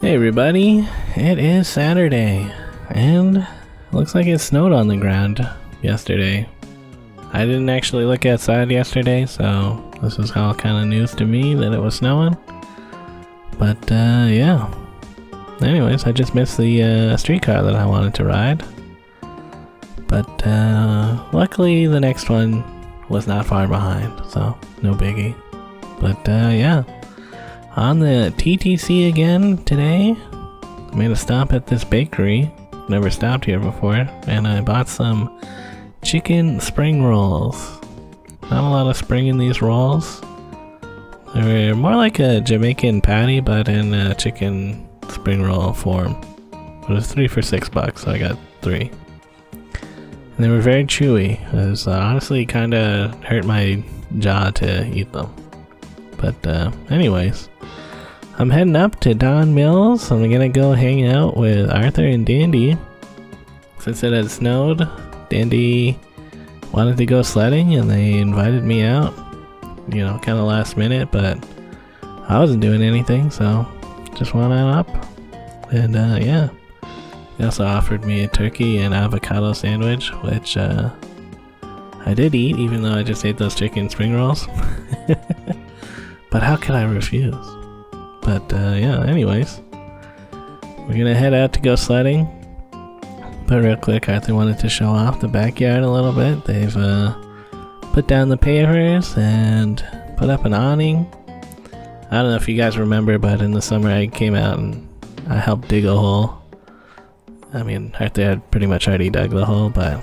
Hey everybody, it is Saturday, and looks like it snowed on the ground yesterday. I didn't actually look outside yesterday, so this is all kind of news to me that it was snowing. But yeah. Anyways, I just missed the streetcar that I wanted to ride. But luckily the next one was not far behind, so no biggie. But yeah. On the TTC again today. I made a stop at this bakery. Never stopped here before. And I bought some chicken spring rolls. Not a lot of spring in these rolls. They're more like a Jamaican patty, but in a chicken spring roll form. But it was 3 for $6, so I got 3. And they were very chewy. It was honestly kind of hurt my jaw to eat them. But anyways, I'm heading up to Don Mills. I'm gonna go hang out with Arthur and Dandy. Since it had snowed, Dandy wanted to go sledding and they invited me out. You know, kind of last minute, but I wasn't doing anything, so just went on up. And yeah, they also offered me a turkey and avocado sandwich, which I did eat, even though I just ate those chicken spring rolls. But how could I refuse? But yeah, anyways, we're gonna head out to go sledding. But real quick, Arthur wanted to show off the backyard a little bit. They've put down the pavers and put up an awning. I don't know if you guys remember, but in the summer I came out and I helped dig a hole. I mean, Arthur had pretty much already dug the hole, but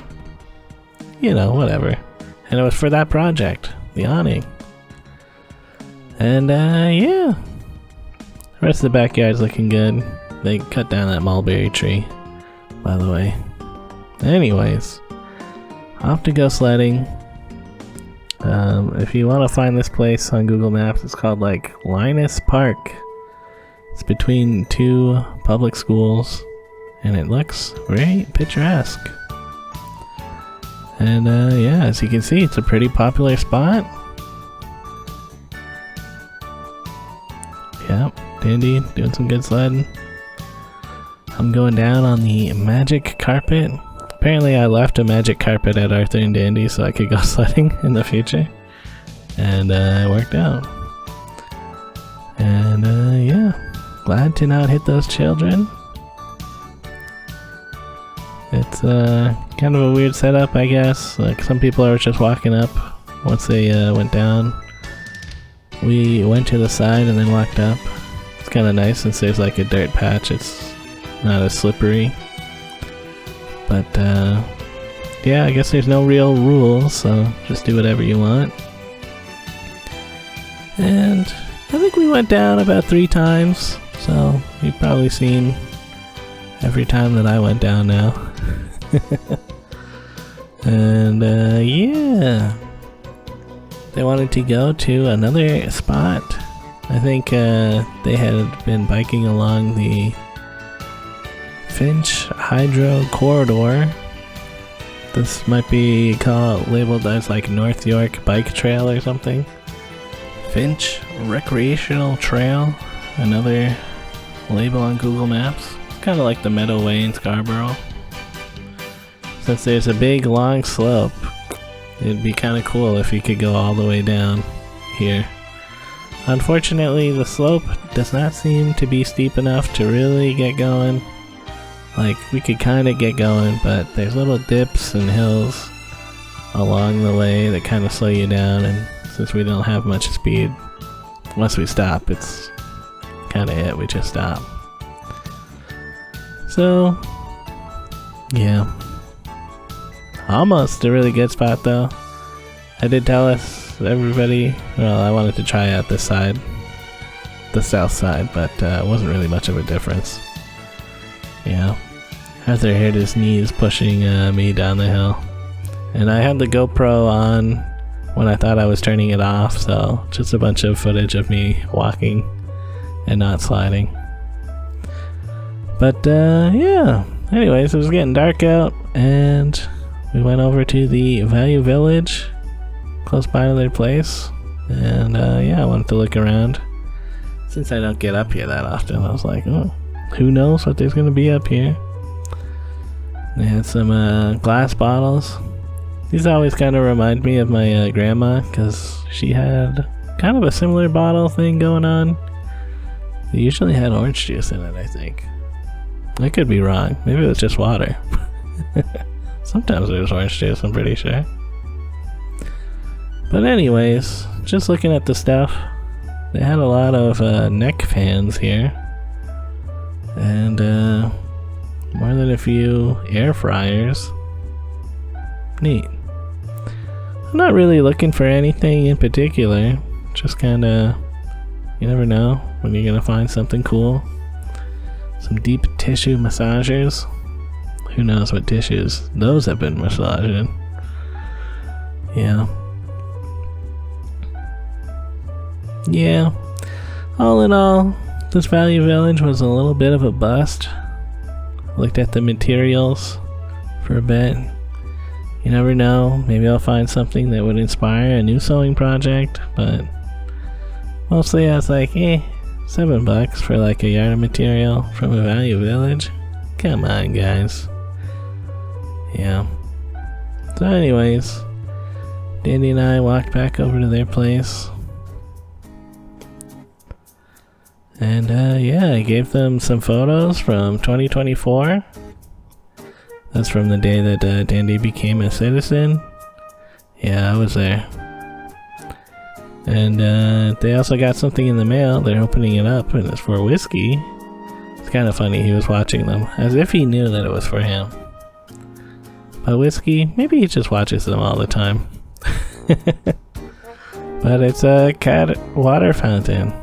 you know, whatever. And it was for that project, the awning. And yeah, the rest of the backyard's looking good. They cut down that mulberry tree, by the way. Anyways, off to go sledding. If you want to find this place on Google Maps, it's called like Linus Park. It's between 2 public schools, and it looks very picturesque. And yeah, as you can see, it's a pretty popular spot. Yep, Dandy doing some good sledding. I'm going down on the magic carpet. Apparently I left a magic carpet at Arthur and Dandy so I could go sledding in the future. And it worked out. And yeah, glad to not hit those children. It's kind of a weird setup, I guess. Like, some people are just walking up once they went down. We went to the side and then walked up. It's kind of nice since there's like a dirt patch. It's not as slippery. But yeah, I guess there's no real rules, so just do whatever you want. And I think we went down about 3 times, so you've probably seen every time that I went down now. And yeah, they wanted to go to another spot. I think they had been biking along the Finch Hydro Corridor. This might be labeled as like North York Bike Trail or something. Finch Recreational Trail, another label on Google Maps. Kind of like the Meadow Way in Scarborough. Since there's a big long slope, it'd be kind of cool if you could go all the way down here. Unfortunately, the slope does not seem to be steep enough to really get going. Like, we could kind of get going, but there's little dips and hills along the way that kind of slow you down, and since we don't have much speed, once we stop, it's kind of it, we just stop. So, yeah. Almost a really good spot though. I did tell everybody, well, I wanted to try out this side, the south side, but it wasn't really much of a difference. Yeah. Arthur hurt his knees pushing me down the hill. And I had the GoPro on when I thought I was turning it off, so just a bunch of footage of me walking and not sliding. But yeah, anyways, it was getting dark out, and we went over to the Value Village, close by to their place, and yeah, I wanted to look around. Since I don't get up here that often, I was like, oh, who knows what there's gonna be up here. They had some glass bottles. These always kind of remind me of my grandma, because she had kind of a similar bottle thing going on. They usually had orange juice in it, I think. I could be wrong. Maybe it was just water. Sometimes there's orange juice, I'm pretty sure. But anyways, just looking at the stuff, they had a lot of neck fans here. And more than a few air fryers. Neat. I'm not really looking for anything in particular. Just kinda, you never know when you're gonna find something cool. Some deep tissue massagers. Who knows what tissues those have been massaging. Yeah. Yeah. All in all, this Value Village was a little bit of a bust. Looked at the materials for a bit. You never know, maybe I'll find something that would inspire a new sewing project, but mostly I was like, $7 for like a yard of material from a Value Village? Come on, guys. Yeah. So anyways, Dandy and I walked back over to their place. And yeah, I gave them some photos from 2024. That's from the day that Dandy became a citizen. Yeah, I was there. And they also got something in the mail. They're opening it up, and it's for whiskey. It's kind of funny, he was watching them, as if he knew that it was for him. But whiskey, maybe he just watches them all the time. But it's a cat water fountain.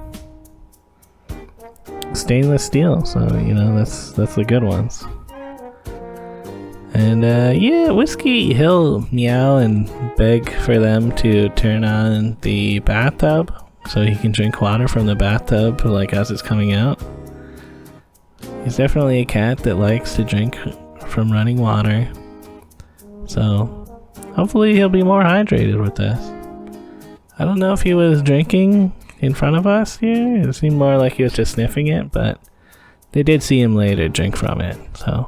Stainless steel, so you know, that's the good ones. And yeah, whiskey, he'll meow and beg for them to turn on the bathtub so he can drink water from the bathtub like as it's coming out. He's definitely a cat that likes to drink from running water, so hopefully he'll be more hydrated with this. I don't know if he was drinking in front of us here. It seemed more like he was just sniffing it, but they did see him later drink from it, so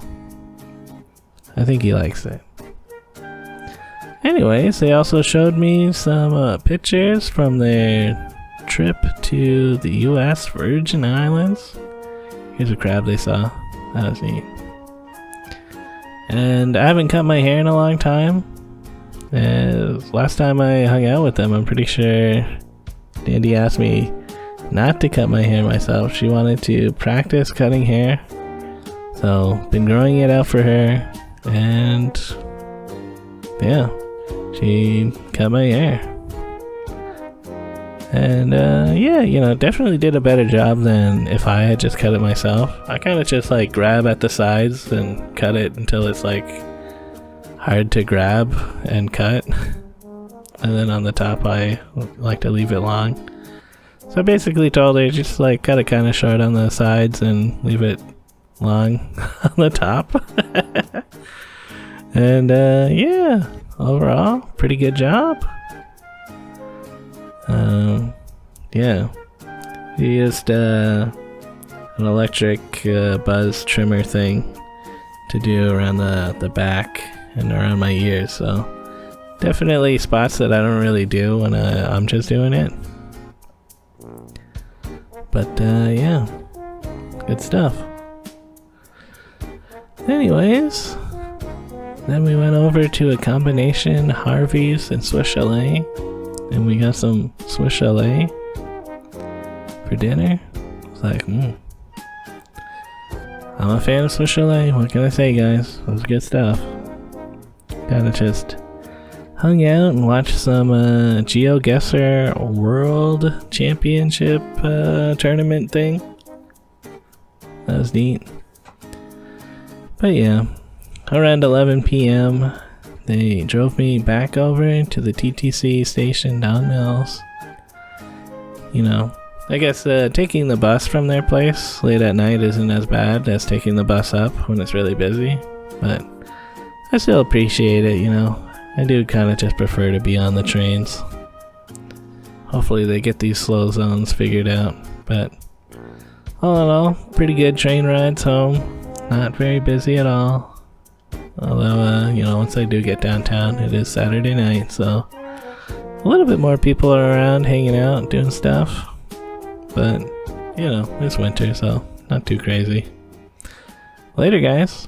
I think he likes it. Anyways, they also showed me some pictures from their trip to the US Virgin Islands. Here's a crab they saw. That was neat. And I haven't cut my hair in a long time. Last time I hung out with them, I'm pretty sure Dandy asked me not to cut my hair myself. She wanted to practice cutting hair. So, been growing it out for her. And yeah, she cut my hair. And yeah, you know, definitely did a better job than if I had just cut it myself. I kind of just like grab at the sides and cut it until it's like hard to grab and cut. And then on the top I like to leave it long. So I basically told her just like cut it kind of short on the sides and leave it long on the top. And yeah, overall, pretty good job. Yeah, he used an electric buzz trimmer thing to do around the back and around my ears, so definitely spots that I don't really do when I'm just doing it. But yeah, good stuff. Anyways, then we went over to a combination Harvey's and Swiss Chalet, and we got some Swiss Chalet for dinner. It's like, I'm a fan of Swiss Chalet. What can I say, guys? It was good stuff. Kinda just hung out and watched some GeoGuessr World Championship tournament thing. That was neat. But yeah, around 11 p.m. they drove me back over to the TTC station down Mills. You know, I guess taking the bus from their place late at night isn't as bad as taking the bus up when it's really busy, but I still appreciate it, you know. I do kind of just prefer to be on the trains. Hopefully they get these slow zones figured out, but all in all, pretty good train rides home. Not very busy at all. Although, you know, once I do get downtown, it is Saturday night, so a little bit more people are around hanging out, doing stuff. But, you know, it's winter, so not too crazy. Later, guys.